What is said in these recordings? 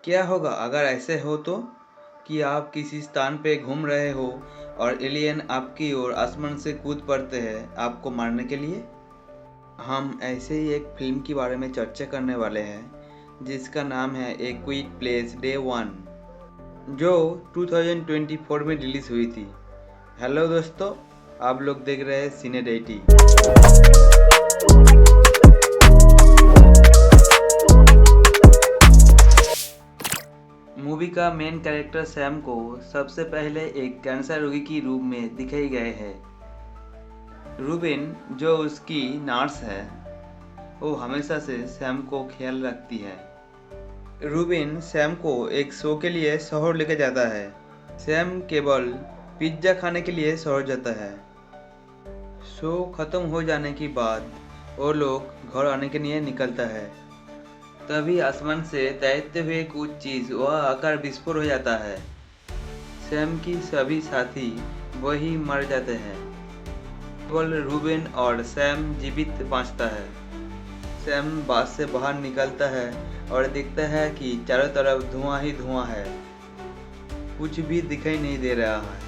क्या होगा अगर ऐसे हो तो कि आप किसी स्थान पे घूम रहे हो और एलियन आपकी ओर आसमान से कूद पड़ते हैं आपको मारने के लिए। हम ऐसे ही एक फिल्म के बारे में चर्चा करने वाले हैं जिसका नाम है ए क्विट प्लेस डे वन, जो 2024 में रिलीज हुई थी। हेलो दोस्तों, आप लोग देख रहे हैं सिने डेटी। मूवी का मेन कैरेक्टर सैम को सबसे पहले एक कैंसर रोगी के रूप में दिखाई गए है। रूबिन जो उसकी नर्स है, वो हमेशा से सैम को ख्याल रखती है। रूबिन सैम को एक शो के लिए शहर लेके जाता है। सैम केवल पिज्ज़ा खाने के लिए शहर जाता है। शो खत्म हो जाने के बाद वो लोग घर आने के लिए निकलता है। तभी आसमान से तैरते हुए कुछ चीज वह आकर विस्फोट हो जाता है। सैम की सभी साथी वही मर जाते हैं, केवल रूबिन और सैम जीवित बचता है। सैम बस से बाहर निकलता है और देखता है कि चारों तरफ धुआं ही धुआं है, कुछ भी दिखाई नहीं दे रहा है।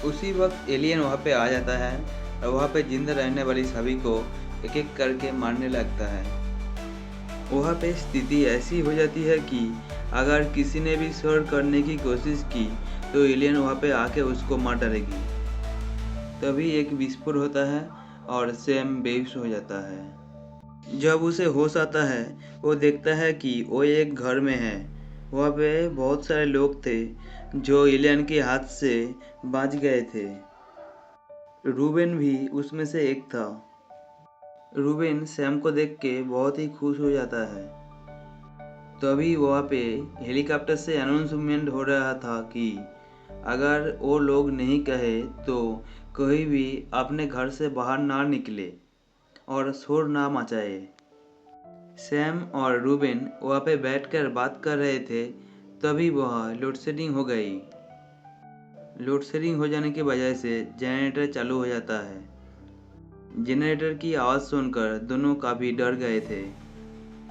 उसी वक्त एलियन वहाँ पे आ जाता है और वहाँ पे जिंदा रहने वाली सभी को एक एक करके मारने लगता है। वहाँ पे स्थिति ऐसी हो जाती है कि अगर किसी ने भी स्वर करने की कोशिश की तो एलियन वहाँ पे आके उसको मार डालेगी। तभी एक विस्फोट होता है और सैम बेहोश हो जाता है। जब उसे होश आता है वो देखता है कि वो एक घर में है। वहाँ पे बहुत सारे लोग थे जो एलियन के हाथ से बच गए थे। रूबेन भी उसमें से एक था। रूबिन सैम को देख के बहुत ही खुश हो जाता है। तभी वहाँ पे हेलीकॉप्टर से अनाउंसमेंट हो रहा था कि अगर वो लोग नहीं कहे तो कोई भी अपने घर से बाहर ना निकले और शोर ना मचाए। सैम और रूबिन वहाँ पे बैठकर बात कर रहे थे, तभी वहाँ लोड शेडिंग हो गई। लोड शेडिंग हो जाने की वजह से जनरेटर चालू हो जाता है। जनरेटर की आवाज़ सुनकर दोनों काफ़ी डर गए थे।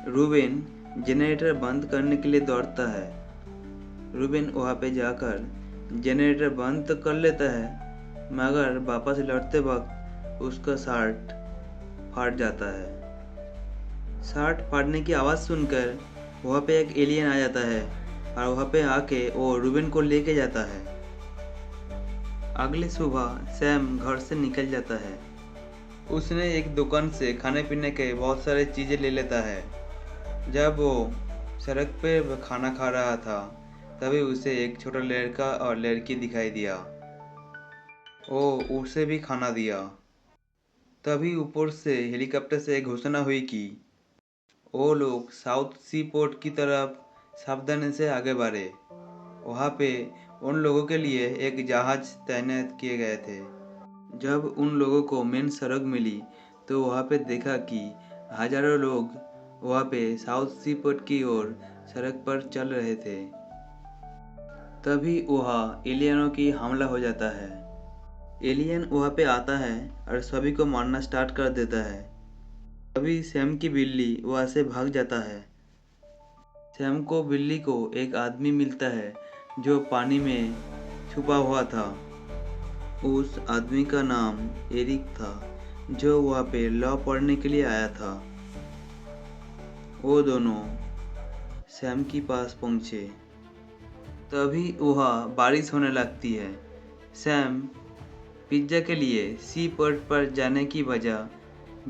रूबिन जनरेटर बंद करने के लिए दौड़ता है। रूबिन वहाँ पे जाकर जनरेटर बंद तो कर लेता है, मगर वापस लौटते वक्त उसका शर्ट फट जाता है। शर्ट फाटने की आवाज़ सुनकर वहाँ पे एक एलियन आ जाता है और वहाँ पे आके वो रूबिन को लेके जाता है। अगली सुबह सैम घर से निकल जाता है। उसने एक दुकान से खाने पीने के बहुत सारे चीज़ें ले लेता है। जब वो सड़क पे खाना खा रहा था तभी उसे एक छोटा लड़का और लड़की दिखाई दिया। वो उसे भी खाना दिया। तभी ऊपर से हेलीकॉप्टर से घोषणा हुई कि वो लोग साउथ सी पोर्ट की तरफ सावधानी से आगे बढ़े। वहाँ पे उन लोगों के लिए एक जहाज तैनात किए गए थे। जब उन लोगों को मेन सड़क मिली तो वहाँ पे देखा कि हजारों लोग वहाँ पे साउथ सी पोर्ट की ओर सड़क पर चल रहे थे। तभी वहाँ एलियनों की हमला हो जाता है। एलियन वहाँ पे आता है और सभी को मारना स्टार्ट कर देता है। तभी सैम की बिल्ली वहाँ से भाग जाता है। सैम को बिल्ली को एक आदमी मिलता है जो पानी में छुपा हुआ था। उस आदमी का नाम एरिक था, जो वहाँ पे लॉ पढ़ने के लिए आया था। वो दोनों सैम के पास पहुँचे। तभी वहाँ बारिश होने लगती है। सैम पिज्ज़ा के लिए सी पोर्ट पर जाने की बजाय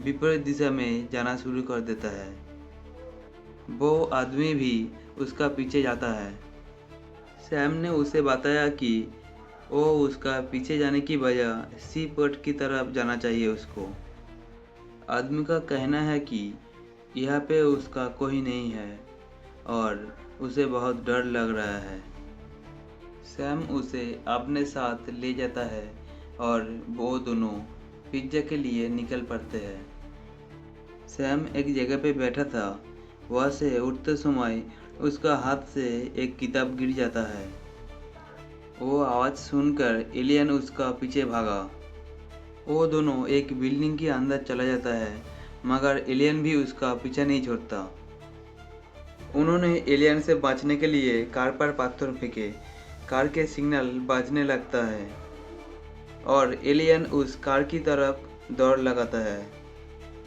विपरीत दिशा में जाना शुरू कर देता है। वो आदमी भी उसका पीछे जाता है। सैम ने उसे बताया कि वो उसका पीछे जाने की बजाय सी पोर्ट की तरफ जाना चाहिए उसको। आदमी का कहना है कि यहाँ पे उसका कोई नहीं है और उसे बहुत डर लग रहा है। सैम उसे अपने साथ ले जाता है और वो दोनों पिज्ज़ा के लिए निकल पड़ते हैं। सैम एक जगह पे बैठा था। वहाँ से उठते समय उसका हाथ से एक किताब गिर जाता है। वो आवाज़ सुनकर एलियन उसका पीछे भागा। वो दोनों एक बिल्डिंग के अंदर चला जाता है, मगर एलियन भी उसका पीछा नहीं छोड़ता। उन्होंने एलियन से बचने के लिए कार पर पत्थर फेंके। कार के सिग्नल बजने लगता है और एलियन उस कार की तरफ दौड़ लगाता है।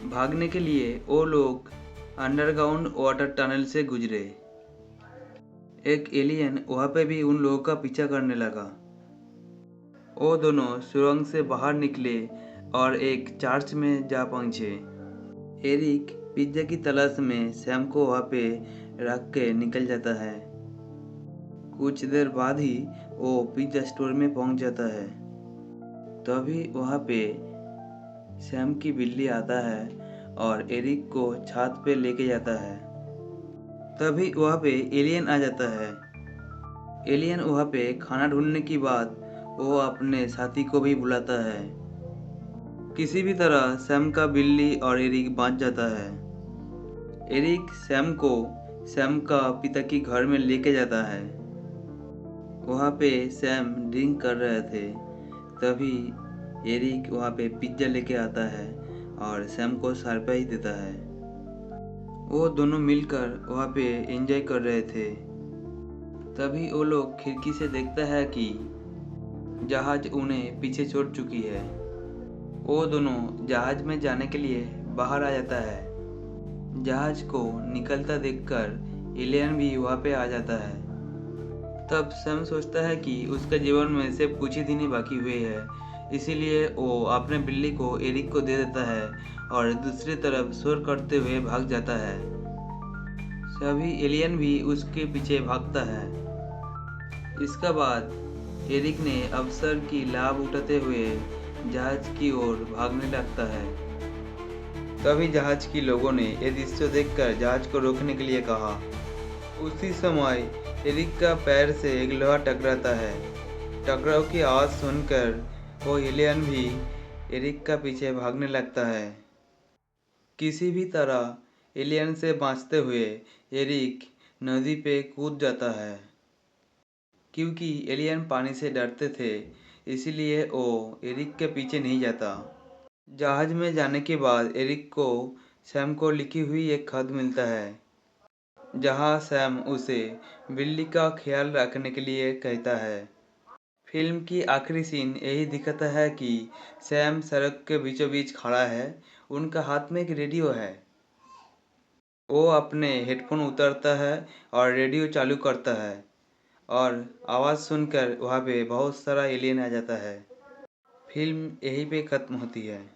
भागने के लिए वो लोग अंडरग्राउंड वाटर टनल से गुजरे। एक एलियन वहाँ पे भी उन लोगों का पीछा करने लगा। वो दोनों सुरंग से बाहर निकले और एक चर्च में जा पहुँचे। एरिक पिज्जा की तलाश में सैम को वहाँ पे रख के निकल जाता है। कुछ देर बाद ही वो पिज्जा स्टोर में पहुँच जाता है। तभी वहाँ पे सैम की बिल्ली आता है और एरिक को छत पे लेके जाता है। तभी वहाँ पे एलियन आ जाता है। एलियन वहाँ पे खाना ढूंढने की बाद वो अपने साथी को भी बुलाता है। किसी भी तरह सैम का बिल्ली और एरिक बच जाता है। एरिक सैम को सैम का पिता की घर में लेके जाता है। वहाँ पे सैम ड्रिंक कर रहे थे। तभी एरिक वहाँ पे पिज्जा लेके आता है और सैम को सरप्राइज देता है। वो दोनों मिलकर वहाँ पे एंजॉय कर रहे थे। तभी वो लोग खिड़की से देखता है कि जहाज उन्हें पीछे छोड़ चुकी है। वो दोनों जहाज में जाने के लिए बाहर आ जाता है। जहाज को निकलता देखकर एलियन भी वहाँ पे आ जाता है। तब सैम सोचता है कि उसके जीवन में सिर्फ कुछ ही दिन ही बाकी हुए हैं, इसीलिए वो अपने बिल्ली को एरिक को दे देता है और दूसरी तरफ शोर करते हुए भाग जाता है। सभी एलियन भी उसके पीछे भागता है। इसके बाद एरिक ने अवसर की लाभ उठाते हुए जहाज की ओर भागने लगता है। तभी जहाज की लोगों ने ये दृश्य देखकर जहाज को रोकने के लिए कहा। उसी समय एरिक का पैर से एक लोहा टकराता है। टकराव की आवाज़ सुनकर वो एलियन भी एरिक का पीछे भागने लगता है। किसी भी तरह एलियन से बचते हुए एरिक नदी पे कूद जाता है। क्योंकि एलियन पानी से डरते थे, इसीलिए वो एरिक के पीछे नहीं जाता। जहाज में जाने के बाद एरिक को सैम को लिखी हुई एक खत मिलता है, जहां सैम उसे बिल्ली का ख्याल रखने के लिए कहता है। फिल्म की आखिरी सीन यही दिखाता है कि सैम सड़क के बीचों बीच खड़ा है। उनका हाथ में एक रेडियो है। वो अपने हेडफोन उतारता है और रेडियो चालू करता है और आवाज़ सुनकर वहाँ पे बहुत सारा एलियन आ जाता है। फिल्म यहीं पे ख़त्म होती है।